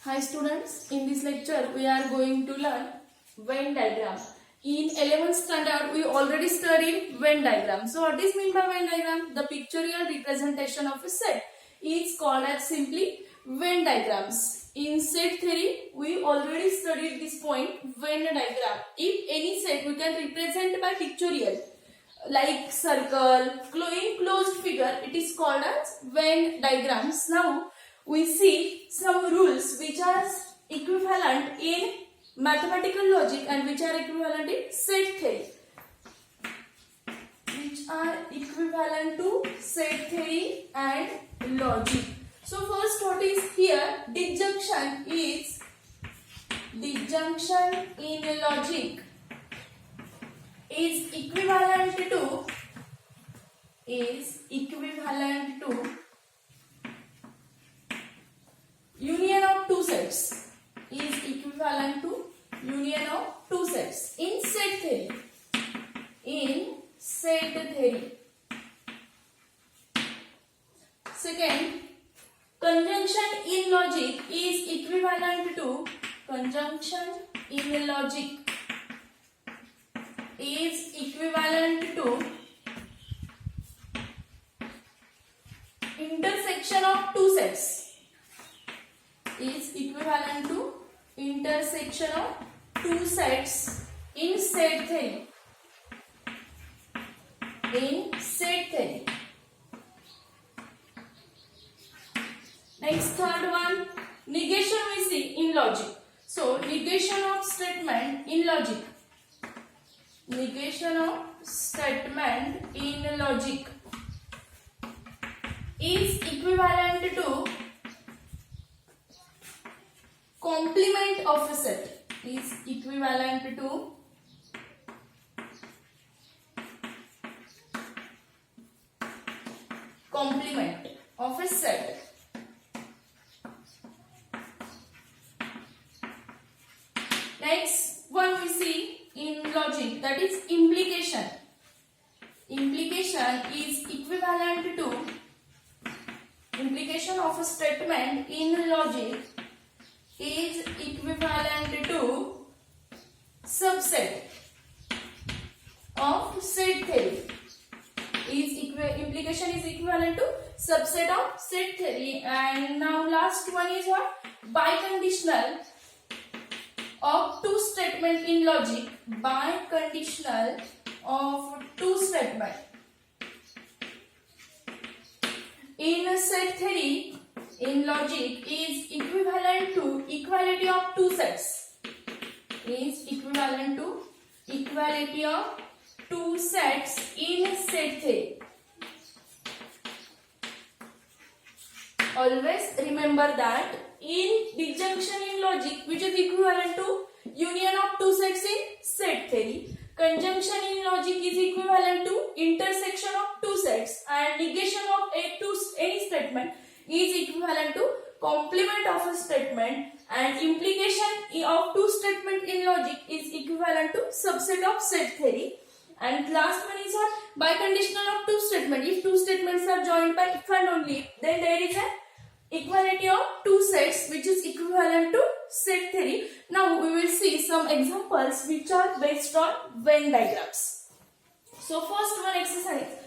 Hi students, in this lecture we are going to learn Venn diagram. In 11th standard we already studied Venn diagram. So what is meant by Venn diagram? The pictorial representation of a set is called as simply Venn diagrams. In set theory we already studied this point, Venn diagram. If any set we can represent by pictorial like circle, closed figure, it is called as Venn diagrams. Now we see some rules which are equivalent in mathematical logic and which are equivalent in set theory. Which are equivalent to set theory and logic. So first what is here, disjunction in logic is equivalent to union of two sets, is equivalent to union of two sets in set theory. Second, conjunction in logic is equivalent to intersection of two sets. Is equivalent to intersection of two sets in set theory. Next, third one, negation we see in logic. So negation of statement in logic. Is equivalent to complement of a set. Is equivalent to complement of a set. Next one we see in logic, that is implication. Implication is equivalent to implication of a statement in logic is equivalent to subset of set theory. Implication is equivalent to subset of set theory. And now last one is what? Biconditional of two statement in logic. Biconditional of two statement in set theory in logic is equivalent to equality of two sets. Is equivalent to equality of two sets in set theory. Always remember that in disjunction in logic, which is equivalent to union of two sets in set theory, conjunction in logic is equivalent to intersection of two sets, and negation of any statement is equivalent to complement of a statement, and implication of two statement in logic is equivalent to subset of set theory. And last one is what? Biconditional of two statements. If two statements are joined by if and only if, then there is an equality of two sets which is equivalent to set theory. Now we will see some examples which are based on Venn diagrams. So first one exercise.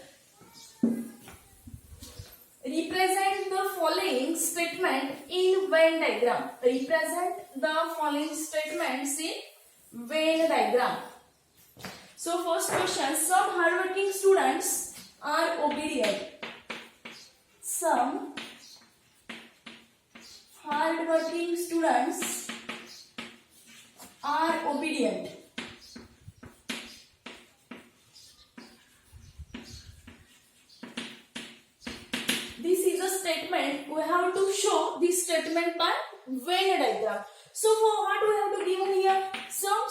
Represent the following statement in Venn diagram. Represent the following statements in Venn diagram. So first question, some hardworking students are obedient. Some hardworking students are obedient. This is a statement. We have to show this statement by Venn diagram. So for what we have to given here, some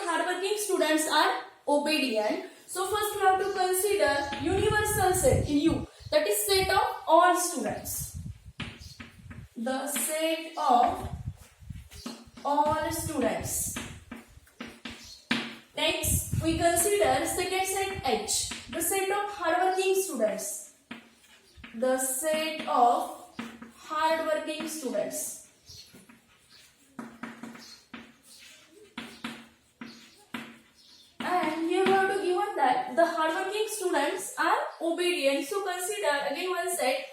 hardworking students are obedient. So first we have to consider universal set U, that is set of all students. The set of all students. Next we consider second set H, the set of hardworking students. The set of hardworking students. the hardworking students are obedient. So consider again one set,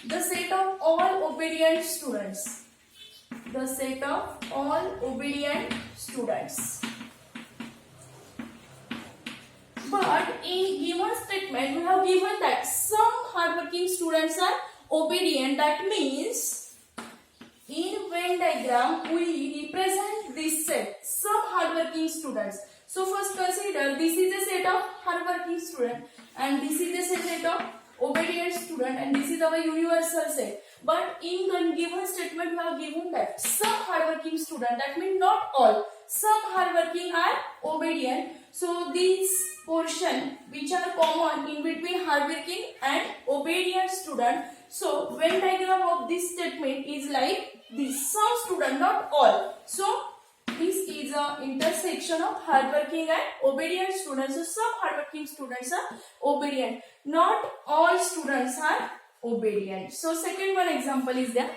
the set of all obedient students. The set of all obedient students. But in given statement, we have given that some hardworking students are obedient. That means in Venn diagram, we represent this set, some hardworking students. So first consider, this is a set of hardworking student and this is a set of obedient student and this is our universal set. But in the given statement, we have given that some hardworking student, that means not all, some hardworking are obedient. So these portion which are common in between hardworking and obedient student. So Venn diagram of this statement is like this, some student, not all. So this is a intersection of hardworking and obedient students. So some hardworking students are obedient. Not all students are obedient. So second one example is there.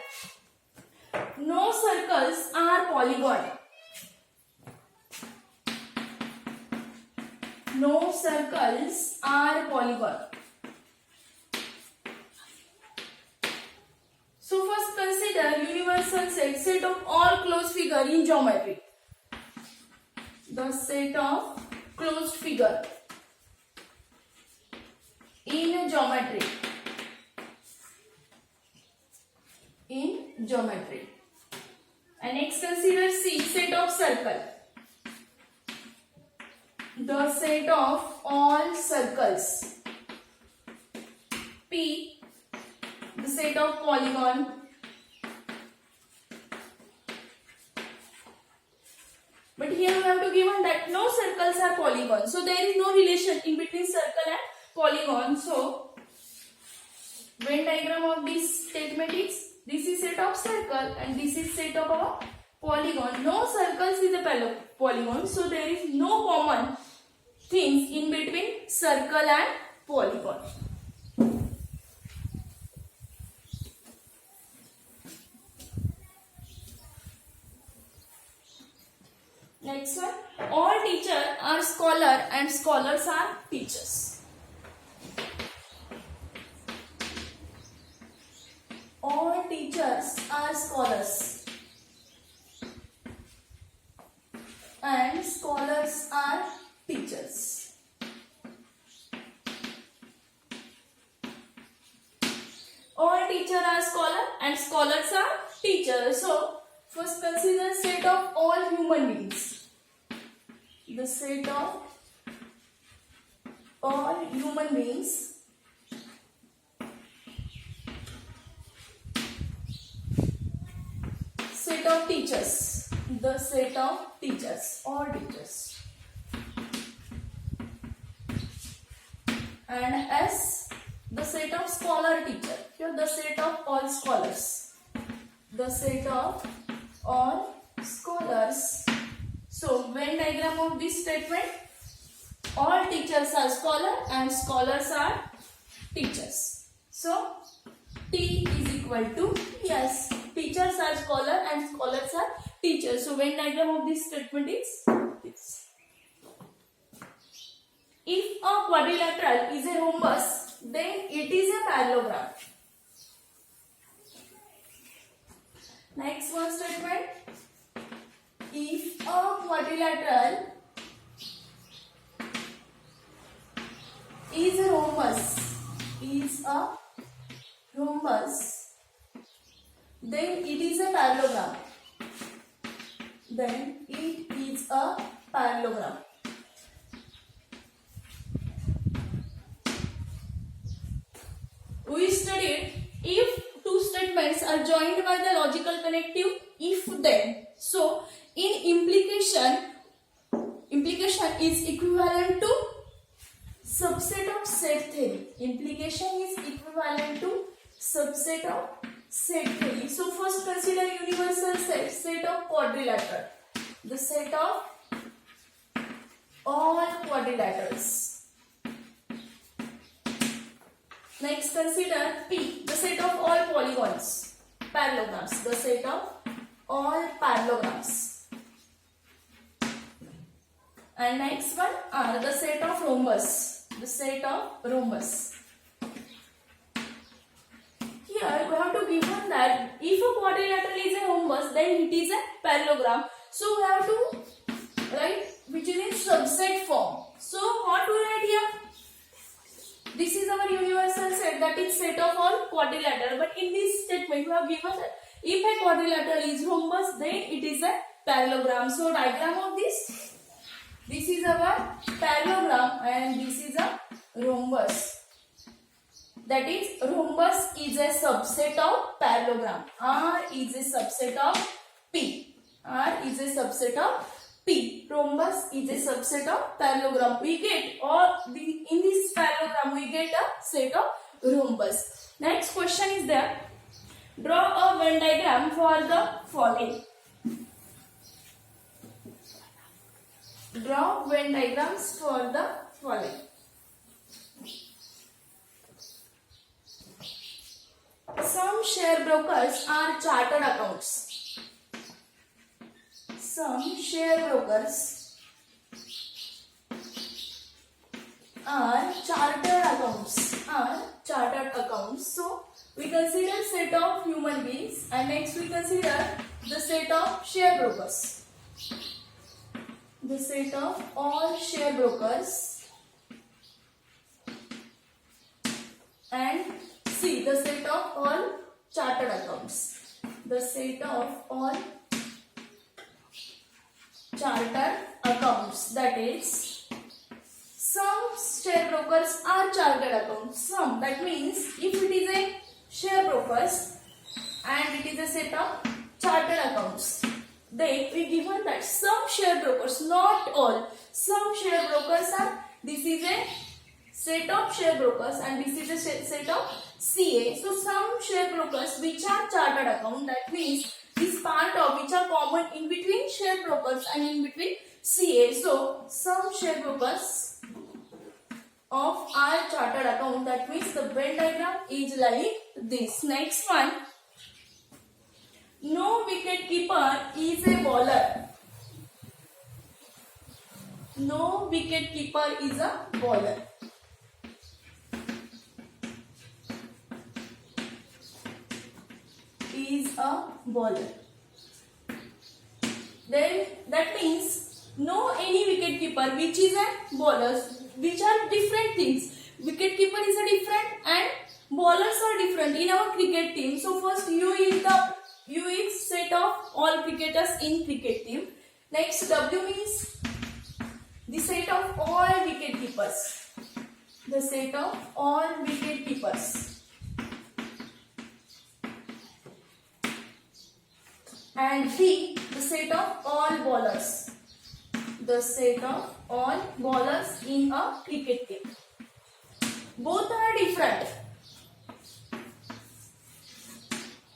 No circles are polygon. No circles are polygon. So first consider universal set of all closed figure in geometry. The set of closed figure in geometry. In geometry. And next consider C, set of circle. The set of all circles. P, the set of polygon. But here we have to given that no circles are polygon. So there is no relation in between circle and polygon. So Venn diagram of this statement is, this is set of circle and this is set of our polygon. No circles is a polygon. So there is no common things in between circle and polygon. Next one, all teachers are scholars and scholars are teachers. All teachers are scholars and scholars are teachers. All teachers are scholars and scholars are teachers. So first consider set of all human beings. The set of all human beings. Set of teachers. The set of teachers. All teachers. And S, the set of scholar teacher. Here the set of all scholars. The set of all scholars. So Venn diagram of this statement, all teachers are scholars and scholars are teachers. So T is equal to yes, teachers are scholars and scholars are teachers. So Venn diagram of this statement is this. If a quadrilateral is a rhombus, then it is a parallelogram. Next one statement. If a quadrilateral is a rhombus, then it is a parallelogram. Then it is a parallelogram. We studied if two statements are joined by the logical connective if then. So in implication is equivalent to subset of set theory. Implication is equivalent to subset of set theory. So first consider universal set of quadrilateral. The set of all quadrilaterals. Next consider P, the set of all polygons, parallelograms, the set of all parallelograms. And next one R, the set of rhombus, the set of rhombus. Here we have to given that if a quadrilateral is a rhombus, then it is a parallelogram. So we have to write which is in subset form. So what we write here? This is our universal set, that is set of all quadrilateral. But in this statement we have given that if a quadrilateral is rhombus, then it is a parallelogram. So diagram of this. This is our parallelogram and this is a rhombus. That is, rhombus is a subset of parallelogram. R is a subset of P. R is a subset of P. Rhombus is a subset of parallelogram. We get, in this parallelogram we get a set of rhombus. Next question is there. Draw a Venn diagram for the following. Draw Venn diagrams for the following. Some share brokers are chartered accounts. Some share brokers are chartered accounts. So we consider set of human beings and next we consider the set of share brokers. The set of all share brokers and see the set of all chartered accounts. The set of all chartered accounts, that is, some share brokers are chartered accounts. Some, that means if it is a share brokers and it is a set of chartered accounts, then we given that some share brokers, not all, some share brokers are, this is a set of share brokers and this is a set of CA. So some share brokers which are chartered account, that means this part of which are common in between share brokers and in between CA. So some share brokers of our chartered account, that means the Venn diagram is like this. Next one. No wicket keeper is a bowler. No wicket keeper is a bowler. Is a bowler. Then that means no any wicket keeper which is a bowler, which are different things. Wicket keeper is a different and bowlers are different in our cricket team. So first U is set of all cricketers in cricket team. Next W means the set of all wicket keepers. The set of all wicket keepers. And B, the set of all bowlers. The set of all bowlers in a cricket team. Both are different,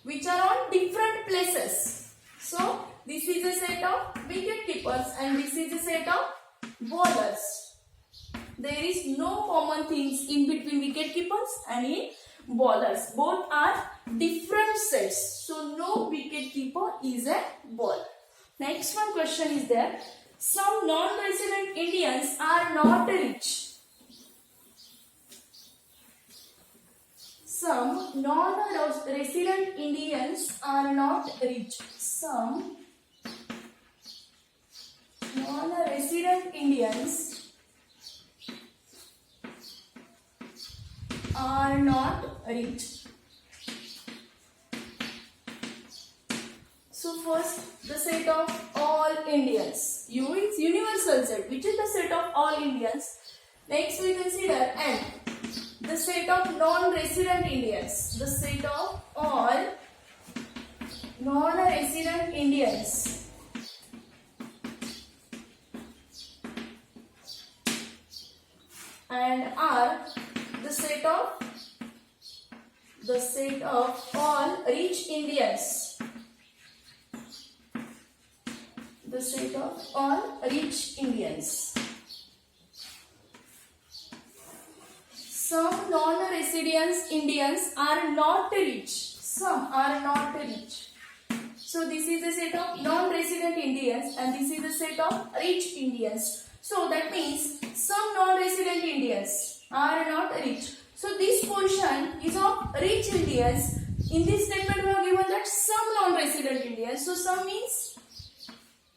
which are on different places. So this is a set of wicket keepers and this is a set of bowlers. There is no common things in between wicket keepers and in bowlers. Both are different sets. So no wicket keeper is a bowler. Next one question is there. Some non-resident Indians are not rich. Some non-resident Indians are not rich. Some non-resident Indians are not rich. So first, the set of all Indians. U is universal set, which is the set of all Indians. Next we consider N, the set of non-resident Indians. The set of all non-resident Indians. And R, the set of all rich Indians. The set of all rich Indians. Some non-resident Indians are not rich. Some are not rich. So this is a set of non-resident Indians and this is a set of rich Indians. So that means some non-resident Indians are not rich. So this portion is of rich Indians. In this statement we have given that some non-resident Indians. So some means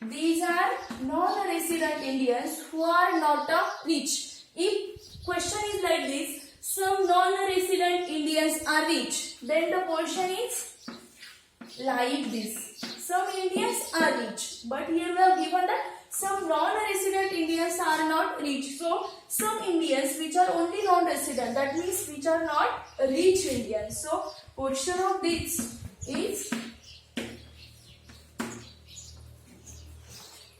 these are non-resident Indians who are not rich. If question is like this, some non-resident Indians are rich, then the portion is like this. Some Indians are rich, but here we have given that some non-resident Indians are not rich. So some Indians which are only non-resident, that means which are not rich Indians. So portion of this is,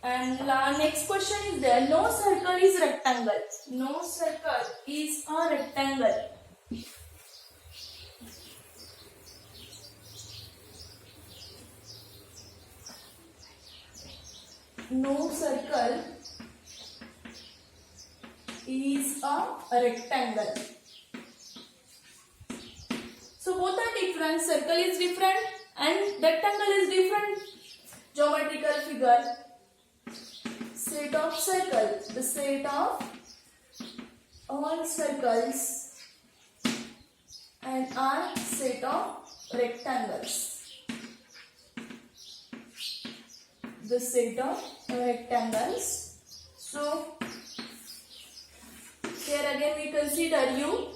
and next question is there. No circle is rectangle. No circle is a rectangle. No circle is a rectangle. So both are different. Circle is different and rectangle is different geometrical figure. Set of circles. The set of all circles and are set of rectangles. The set of rectangles. So here again we consider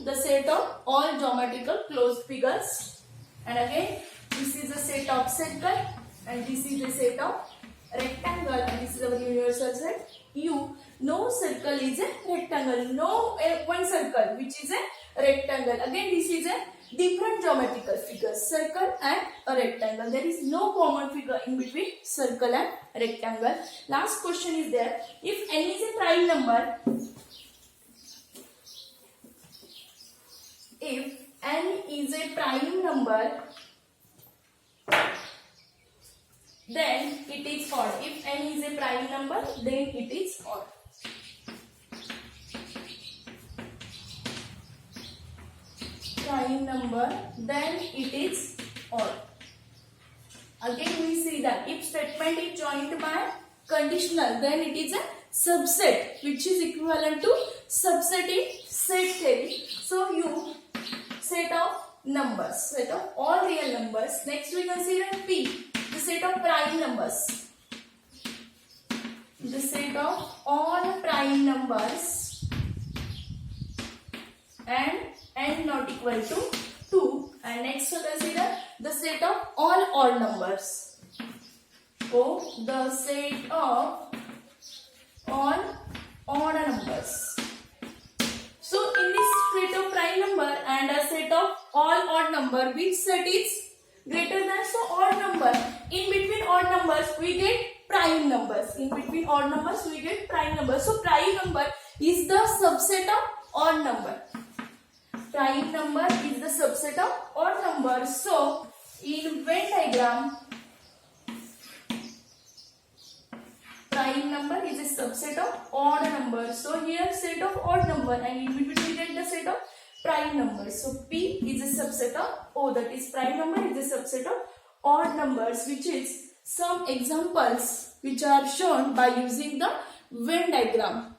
the set of all geometrical closed figures, and again this is a set of circle and this is the set of rectangle, and this is our universal set U. No circle is a rectangle. No one circle which is a rectangle. Again this is a different geometrical figures, circle and a rectangle. There is no common figure in between circle and rectangle. Last question is there. If n is a prime number, if n is a prime number, then it is odd. If n is a prime number, then it is odd. Prime number, then it is odd. Again we see that if statement is joined by conditional, then it is a subset which is equivalent to subset in set theory. So you set of numbers, set of all real numbers. Next we consider P, the set of prime numbers. The set of all prime numbers and n not equal to 2. And next we consider the set of all odd numbers. O, the set of all odd numbers. So in this set of prime number and a set of all odd number, which set is greater than? So odd number. In between odd numbers we get prime numbers. In between odd numbers we get prime numbers. So prime number is the subset of odd number. Prime number is the subset of odd number. So in Venn diagram, prime number is a subset of odd number. So here set of odd number, and in between we get the set of prime numbers. So P is a subset of O, that is prime number is a subset of odd numbers, which is some examples which are shown by using the Venn diagram.